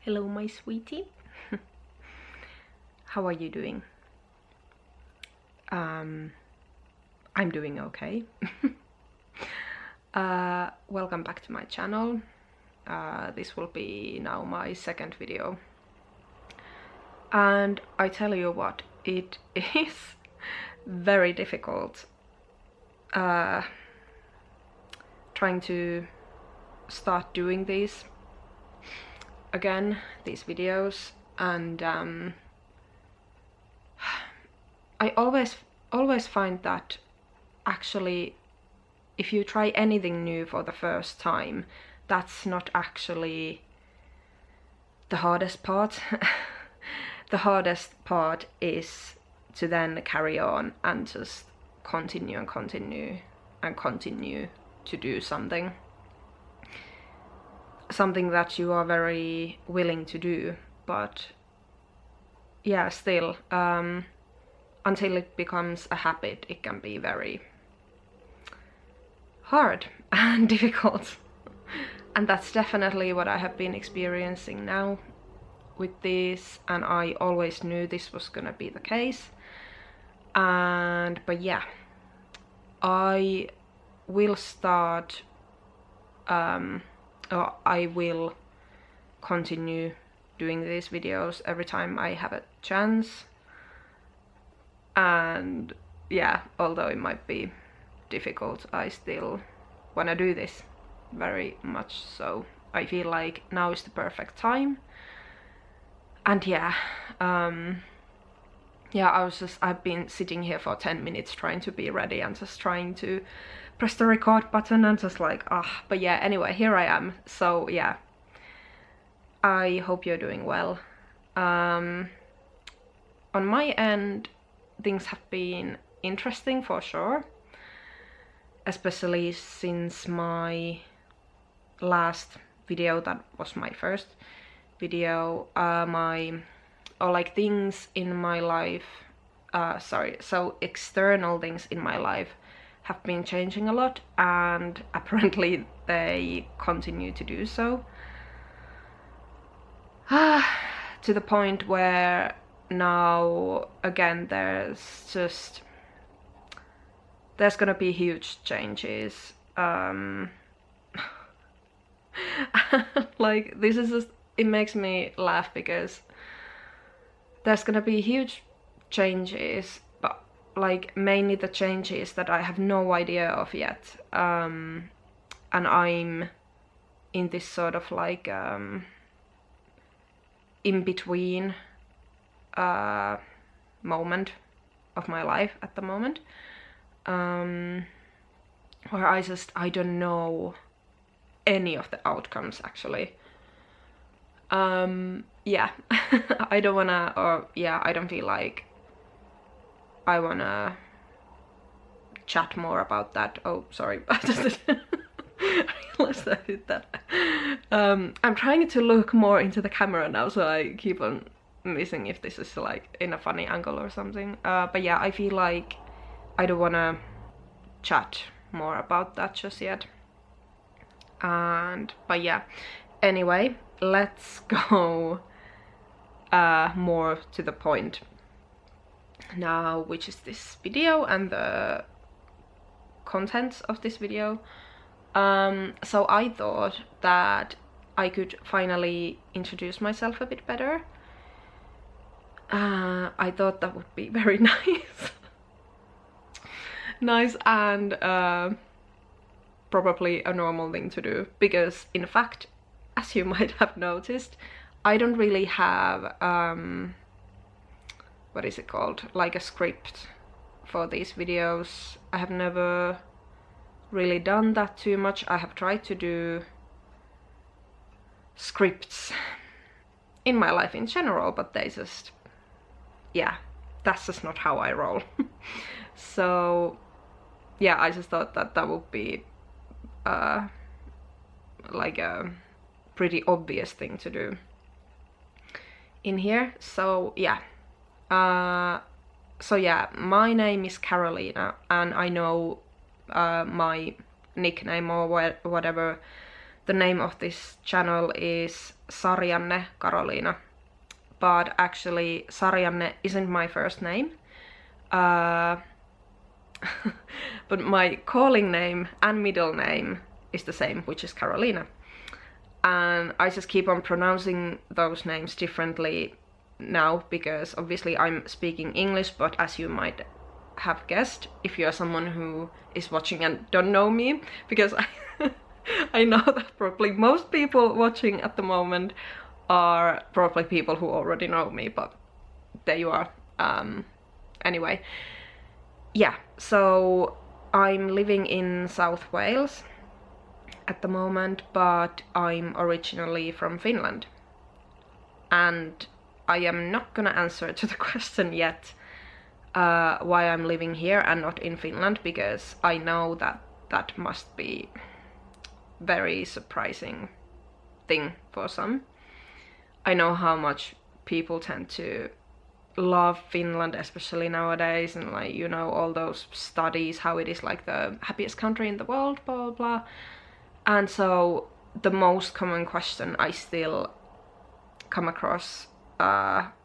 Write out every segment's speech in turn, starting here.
Hello, my sweetie. How are you doing? I'm doing okay. Welcome back to my channel. This will be now my second video. And I tell you what, it is very difficult trying to start doing these videos, and I always find that actually if you try anything new for the first time, that's not actually the hardest part. The hardest part is to then carry on and just continue to do something that you are very willing to do, but yeah, still until it becomes a habit, it can be very hard and difficult. And that's definitely what I have been experiencing now with this, and I always knew this was gonna be the case. But yeah, I will start or I will continue doing these videos every time I have a chance. And yeah, although it might be difficult, I still want to do this very much. So I feel like now is the perfect time. And yeah, I've been sitting here for 10 minutes trying to be ready and just trying to press the record button and just like, but yeah, anyway, here I am. So yeah, I hope you're doing well. On my end, things have been interesting for sure, especially since my last video, that was my first video, things in my life, so external things in my life have been changing a lot, and apparently they continue to do so. To the point where now again there's gonna be huge changes. Like, this is just, it makes me laugh because there's gonna be huge changes, but like mainly the changes that I have no idea of yet. And I'm in this sort of like in between moment of my life at the moment, where I don't know any of the outcomes actually. Yeah. I don't feel like I wanna chat more about that. Oh, sorry. I just realized I did that. I'm trying to look more into the camera now, so I keep on missing if this is like in a funny angle or something. But yeah, I feel like I don't wanna chat more about that just yet. But yeah, anyway, let's go more to the point now, which is this video and the contents of this video. So I thought that I could finally introduce myself a bit better. I thought that would be very nice and probably a normal thing to do, because in fact, as you might have noticed, I don't really have what is it called, like a script for these videos. I have never really done that too much. I have tried to do scripts in my life in general, but they just, yeah, that's just not how I roll. So yeah, I just thought that that would be like a pretty obvious thing to do in here. So yeah, my name is Karoliina, and I know my nickname or whatever the name of this channel is Sarianne Karoliina, but actually Sarianne isn't my first name. But my calling name and middle name is the same, which is Karoliina. And I just keep on pronouncing those names differently now because obviously I'm speaking English, but as you might have guessed, if you're someone who is watching and don't know me, because I know that probably most people watching at the moment are probably people who already know me, but there you are. Anyway, yeah, so I'm living in South Wales at the moment, but I'm originally from Finland. And I am not gonna answer to the question yet why I'm living here and not in Finland, because I know that that must be very surprising thing for some. I know how much people tend to love Finland, especially nowadays, and like, you know, all those studies, how it is like the happiest country in the world, blah blah blah. And so the most common question I still come across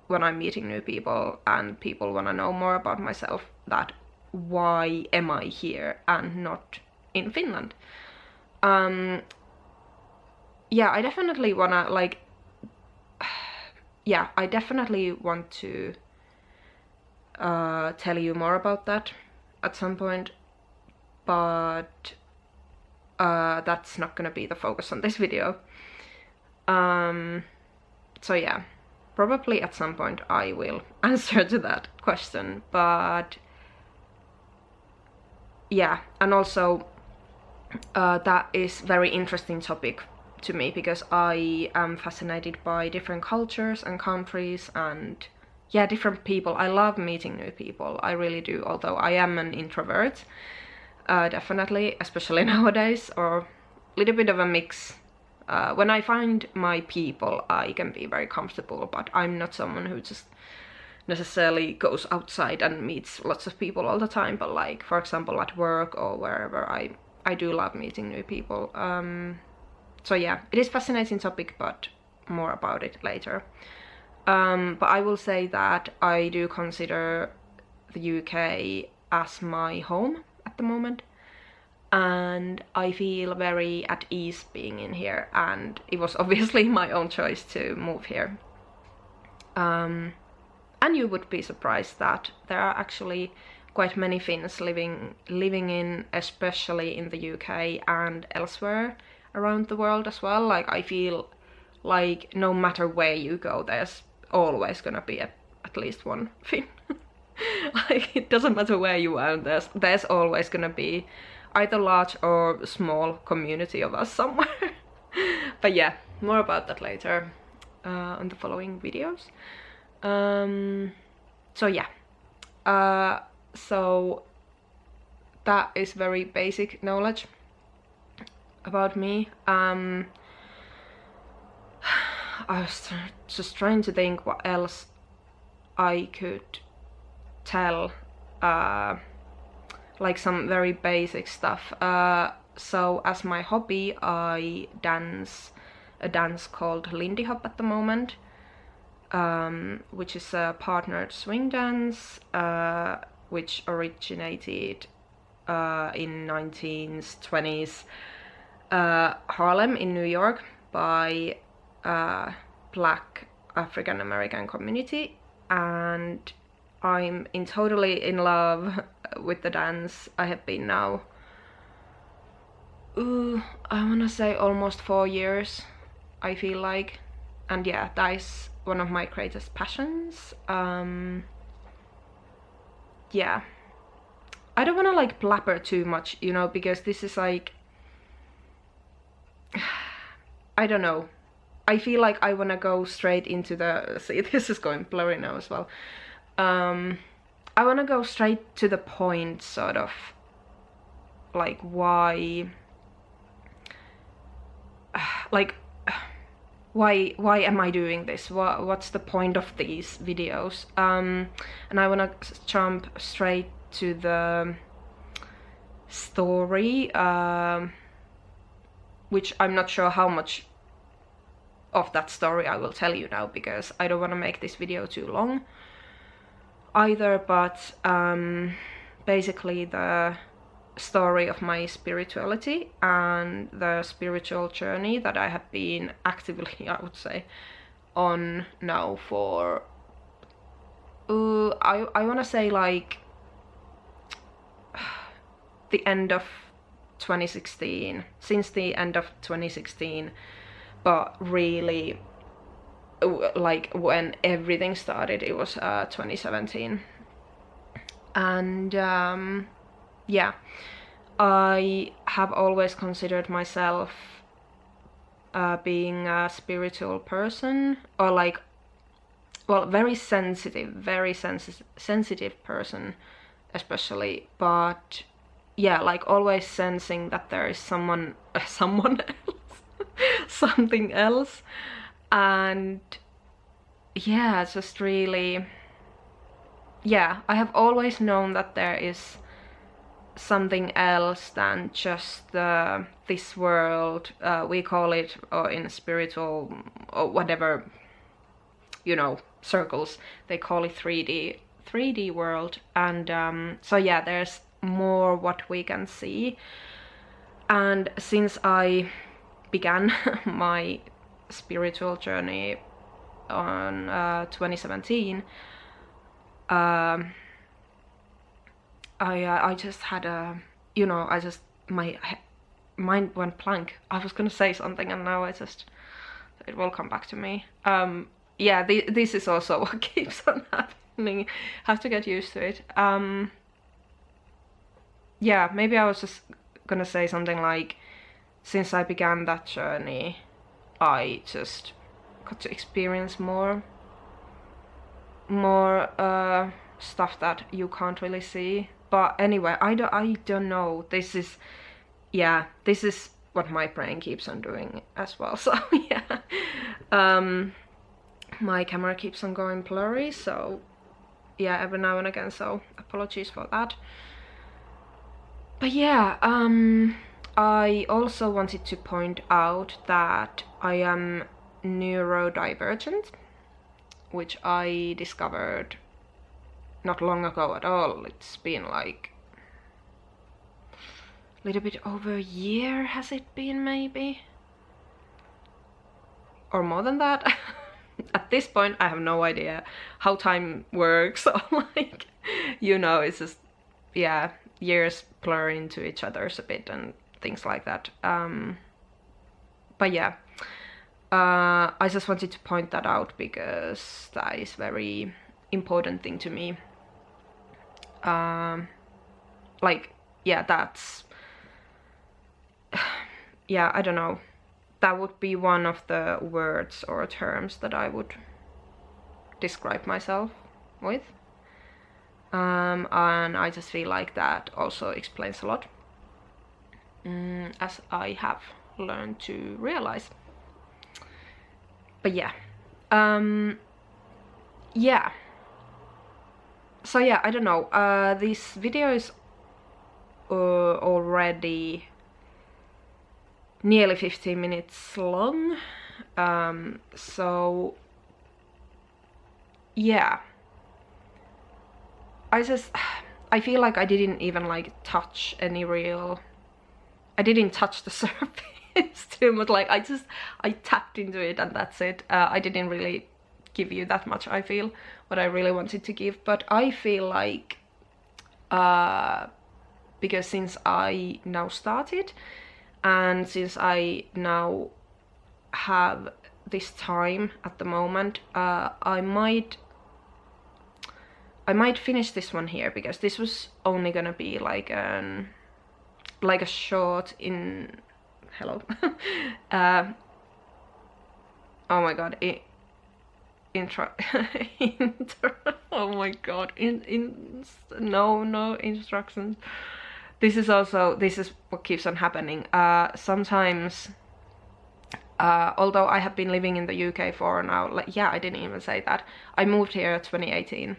when I'm meeting new people and people want to know more about myself, that why am I here and not in Finland? Yeah, I definitely wanna like, yeah, I definitely want to tell you more about that at some point, but that's not gonna be the focus on this video. So yeah, probably at some point I will answer to that question, but yeah, and also that is very interesting topic to me because I am fascinated by different cultures and countries and yeah, different people. I love meeting new people, I really do, although I am an introvert, definitely, especially nowadays, or a little bit of a mix. When I find my people, I can be very comfortable, but I'm not someone who just necessarily goes outside and meets lots of people all the time, but like, for example, at work or wherever, I do love meeting new people. So yeah, it is a fascinating topic, but more about it later. But I will say that I do consider the UK as my home at the moment, and I feel very at ease being in here, and it was obviously my own choice to move here. And you would be surprised that there are actually quite many Finns living in, especially in the UK and elsewhere around the world as well. Like, I feel like no matter where you go, there's always gonna be at least one Finn. Like, it doesn't matter where you are, there's always gonna be either large or small community of us somewhere. But yeah, more about that later on the following videos. So yeah, so that is very basic knowledge about me. I was just trying to think what else I could tell, like some very basic stuff. So as my hobby, I dance a dance called Lindy Hop at the moment, which is a partnered swing dance, which originated in 1920s Harlem in New York by Black African American community, and I'm totally in love with the dance. I have been now, I wanna say almost 4 years, I feel like, and yeah, that is one of my greatest passions. Yeah, I don't wanna like blabber too much, you know, because this is like, I don't know, I feel like I wanna go straight into the, see, this is going blurry now as well. I wanna go straight to the point, sort of, like why, like, why am I doing this? What's the point of these videos? And I wanna jump straight to the story. which I'm not sure how much of that story I will tell you now, because I don't want to make this video too long either, but basically the story of my spirituality and the spiritual journey that I have been actively, I would say, on now for I want to say like the end of 2016, since the end of 2016, but really like when everything started, it was 2017. And yeah, I have always considered myself being a spiritual person, or like, well, very sensitive person especially, but yeah, like always sensing that there is someone else something else. And yeah, just really, yeah, I have always known that there is something else than just this world, we call it, or in spiritual or whatever, you know, circles, they call it 3D world. And so yeah, there's more what we can see. And since I began my spiritual journey on 2017, I just had a, you know, my mind went blank. I was gonna say something and now it will come back to me. Yeah, this is also what keeps on happening. Have to get used to it. Yeah, maybe I was just gonna say something like, since I began that journey, I just got to experience more stuff that you can't really see. But anyway, I don't know. This is what my brain keeps on doing as well. So yeah, my camera keeps on going blurry, so yeah, every now and again, so apologies for that. But yeah, I also wanted to point out that I am neurodivergent, which I discovered not long ago at all. It's been like a little bit over a year, has it been, maybe? Or more than that? At this point, I have no idea how time works, or like, you know, it's just, yeah, years blur into each other's a bit and things like that. But yeah, I just wanted to point that out because that is very important thing to me. Like, yeah, that's, yeah, I don't know, that would be one of the words or terms that I would describe myself with. And I just feel like that also explains a lot, as I have learned to realize. But yeah, yeah. So yeah, I don't know, this video is already nearly 15 minutes long, so yeah, I feel like I didn't even like touch any real, I didn't touch the surface too much, like I tapped into it and that's it. I didn't really give you that much, I feel, what I really wanted to give. But I feel like, because since I now started, and since I now have this time at the moment, I might finish this one here, because this was only gonna be like a short hello. Oh my god, oh my god, no instructions. This is what keeps on happening. Sometimes, although I have been living in the UK for now, like, yeah, I didn't even say that. I moved here in 2018.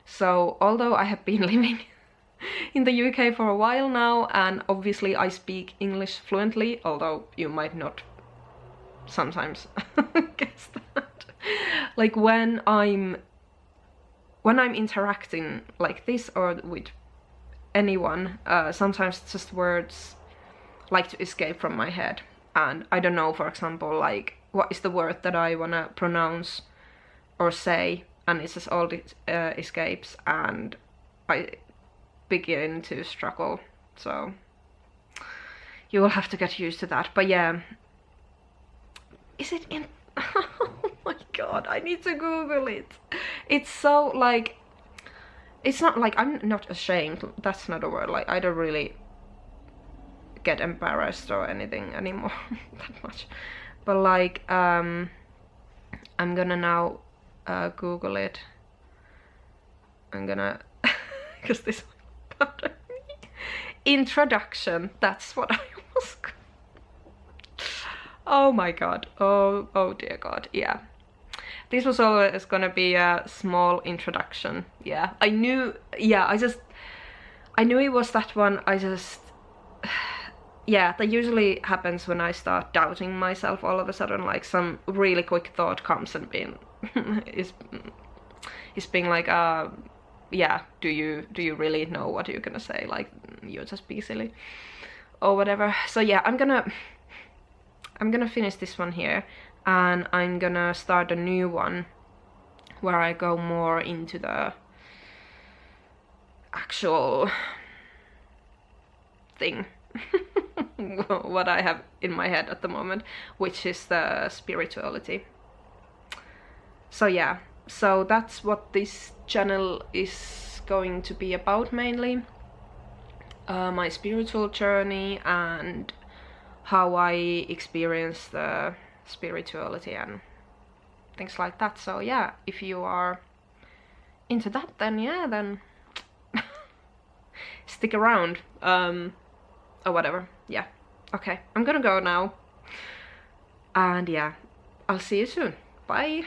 So although I have been living in the UK for a while now, and obviously I speak English fluently, although you might not sometimes guess that. Like when I'm interacting like this or with anyone, sometimes just words like to escape from my head, and I don't know, for example, like what is the word that I wanna pronounce or say, and it just all escapes, and I begin to struggle. So you will have to get used to that. But yeah, is it in oh my god, I need to Google it. It's so like, it's not like, I'm not ashamed, that's not a word, like I don't really get embarrassed or anything anymore that much, but like I'm gonna now Google it. I'm gonna because this bothered me. Introduction, that's what I was. Oh my god, oh dear god, yeah. This was always gonna be a small introduction. Yeah, I knew, yeah, I knew it was that one. I just, yeah, that usually happens when I start doubting myself all of a sudden, like some really quick thought comes and is being like, yeah, do you really know what you're gonna say? Like, you're just be silly or whatever. So yeah, I'm gonna finish this one here, and I'm gonna start a new one where I go more into the actual thing what I have in my head at the moment, which is the spirituality. So yeah, so that's what this channel is going to be about mainly. My spiritual journey and how I experience the spirituality and things like that. So yeah, if you are into that, then yeah, then stick around, or whatever. Yeah, okay, I'm gonna go now, and yeah, I'll see you soon. Bye.